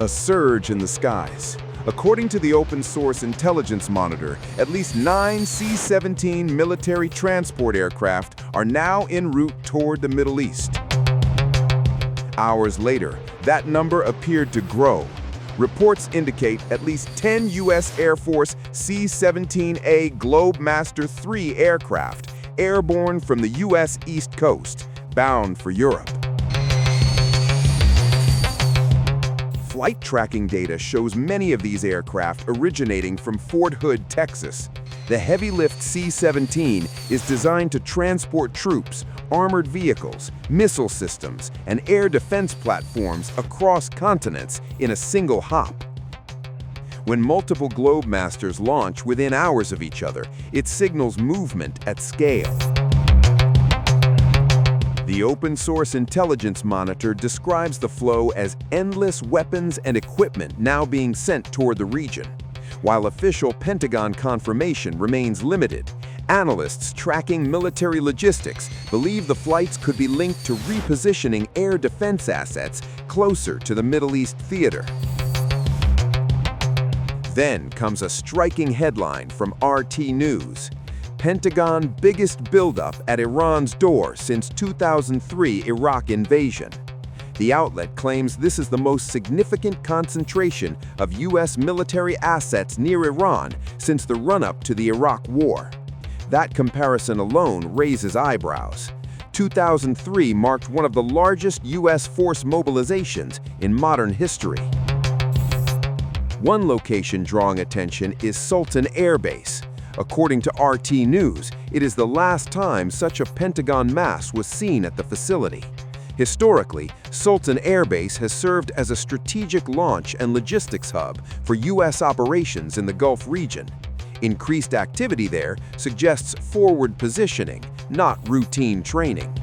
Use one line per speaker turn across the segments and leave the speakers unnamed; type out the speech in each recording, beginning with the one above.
A surge in the skies. According to the open-source intelligence monitor, at least 9 C-17 military transport aircraft are now en route toward the Middle East. Hours later, that number appeared to grow. Reports indicate at least 10 U.S. Air Force C-17A Globemaster III aircraft airborne from the U.S. East Coast, bound for Europe. Flight tracking data shows many of these aircraft originating from Fort Hood, Texas. The heavy-lift C-17 is designed to transport troops, armored vehicles, missile systems, and air defense platforms across continents in a single hop. When multiple Globemasters launch within hours of each other, it signals movement at scale. The open-source intelligence monitor describes the flow as endless weapons and equipment now being sent toward the region. While official Pentagon confirmation remains limited, analysts tracking military logistics believe the flights could be linked to repositioning air defense assets closer to the Middle East theater. Then comes a striking headline from RT News. Pentagon biggest buildup at Iran's door since 2003 Iraq invasion. The outlet claims this is the most significant concentration of U.S. military assets near Iran since the run-up to the Iraq War. That comparison alone raises eyebrows. 2003 marked one of the largest U.S. force mobilizations in modern history. One location drawing attention is Sultan Air Base. According to RT News, it is the last time such a Pentagon mass was seen at the facility. Historically, Sultan Air Base has served as a strategic launch and logistics hub for U.S. operations in the Gulf region. Increased activity there suggests forward positioning, not routine training.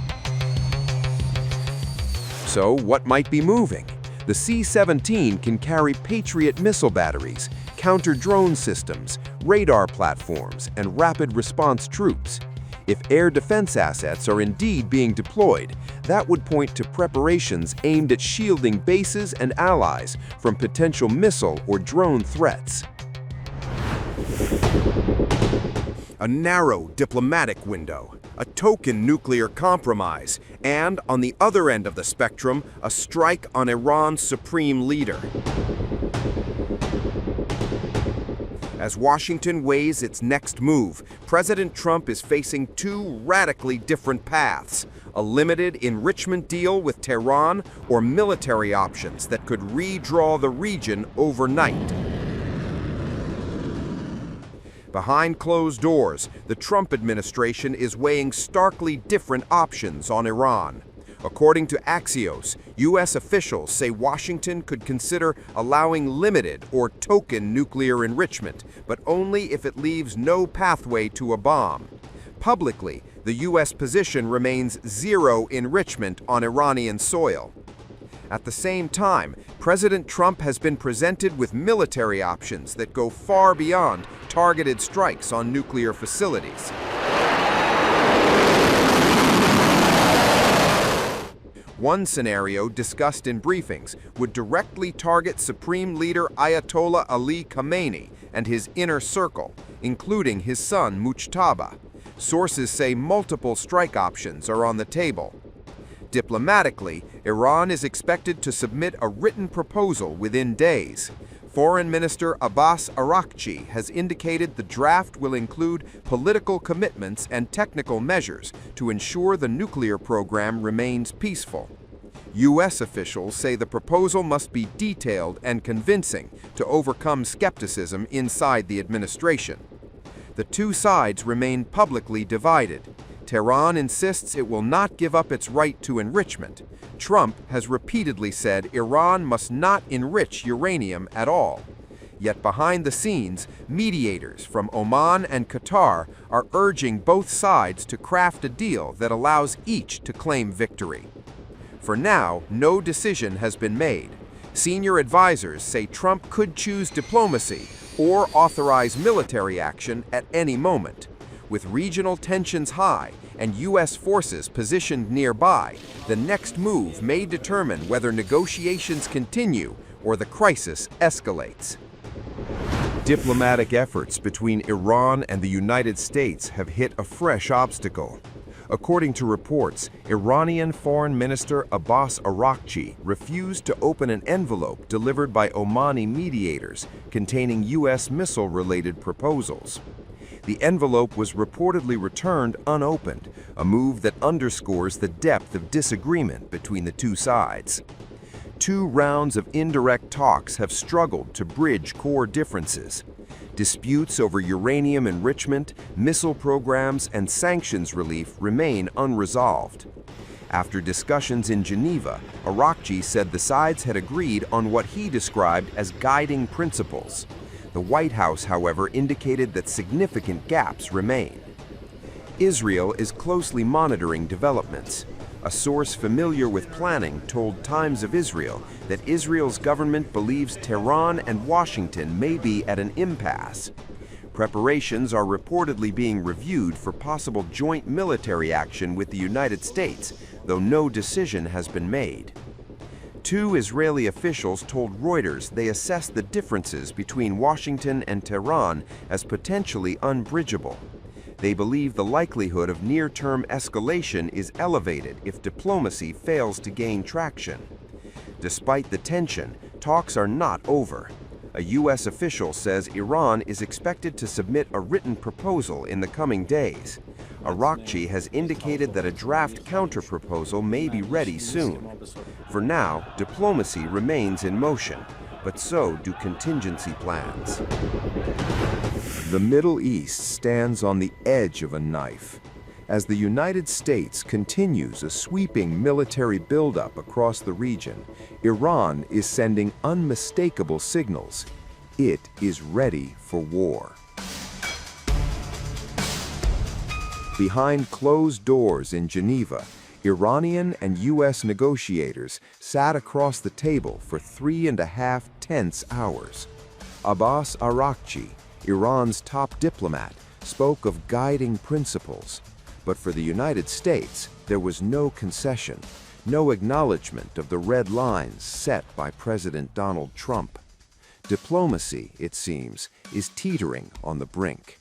So, what might be moving? The C-17 can carry Patriot missile batteries, counter-drone systems, radar platforms, and rapid response troops. If air defense assets are indeed being deployed, that would point to preparations aimed at shielding bases and allies from potential missile or drone threats. A narrow diplomatic window, a token nuclear compromise, and, on the other end of the spectrum, a strike on Iran's supreme leader. As Washington weighs its next move, President Trump is facing two radically different paths: a limited enrichment deal with Tehran or military options that could redraw the region overnight. Behind closed doors, the Trump administration is weighing starkly different options on Iran. According to Axios, U.S. officials say Washington could consider allowing limited or token nuclear enrichment, but only if it leaves no pathway to a bomb. Publicly, the U.S. position remains zero enrichment on Iranian soil. At the same time, President Trump has been presented with military options that go far beyond targeted strikes on nuclear facilities. One scenario discussed in briefings would directly target Supreme Leader Ayatollah Ali Khamenei and his inner circle, including his son Mujtaba. Sources say multiple strike options are on the table. Diplomatically, Iran is expected to submit a written proposal within days. Foreign Minister Abbas Araghchi has indicated the draft will include political commitments and technical measures to ensure the nuclear program remains peaceful. U.S. officials say the proposal must be detailed and convincing to overcome skepticism inside the administration. The two sides remain publicly divided. Tehran insists it will not give up its right to enrichment. Trump has repeatedly said Iran must not enrich uranium at all. Yet behind the scenes, mediators from Oman and Qatar are urging both sides to craft a deal that allows each to claim victory. For now, no decision has been made. Senior advisors say Trump could choose diplomacy or authorize military action at any moment. With regional tensions high and U.S. forces positioned nearby, the next move may determine whether negotiations continue or the crisis escalates. Diplomatic efforts between Iran and the United States have hit a fresh obstacle. According to reports, Iranian Foreign Minister Abbas Araghchi refused to open an envelope delivered by Omani mediators containing U.S. missile-related proposals. The envelope was reportedly returned unopened, a move that underscores the depth of disagreement between the two sides. 2 rounds of indirect talks have struggled to bridge core differences. Disputes over uranium enrichment, missile programs, and sanctions relief remain unresolved. After discussions in Geneva, Araghchi said the sides had agreed on what he described as guiding principles. The White House, however, indicated that significant gaps remain. Israel is closely monitoring developments. A source familiar with planning told Times of Israel that Israel's government believes Tehran and Washington may be at an impasse. Preparations are reportedly being reviewed for possible joint military action with the United States, though no decision has been made. 2 Israeli officials told Reuters they assess the differences between Washington and Tehran as potentially unbridgeable. They believe the likelihood of near-term escalation is elevated if diplomacy fails to gain traction. Despite the tension, talks are not over. A U.S. official says Iran is expected to submit a written proposal in the coming days. Araghchi has indicated that a draft counterproposal may be ready soon. For now, diplomacy remains in motion, but so do contingency plans. The Middle East stands on the edge of a knife. As the United States continues a sweeping military buildup across the region, Iran is sending unmistakable signals. It is ready for war. Behind closed doors in Geneva, Iranian and U.S. negotiators sat across the table for 3.5 tense hours. Abbas Araghchi, Iran's top diplomat, spoke of guiding principles. But for the United States, there was no concession, no acknowledgement of the red lines set by President Donald Trump. Diplomacy, it seems, is teetering on the brink.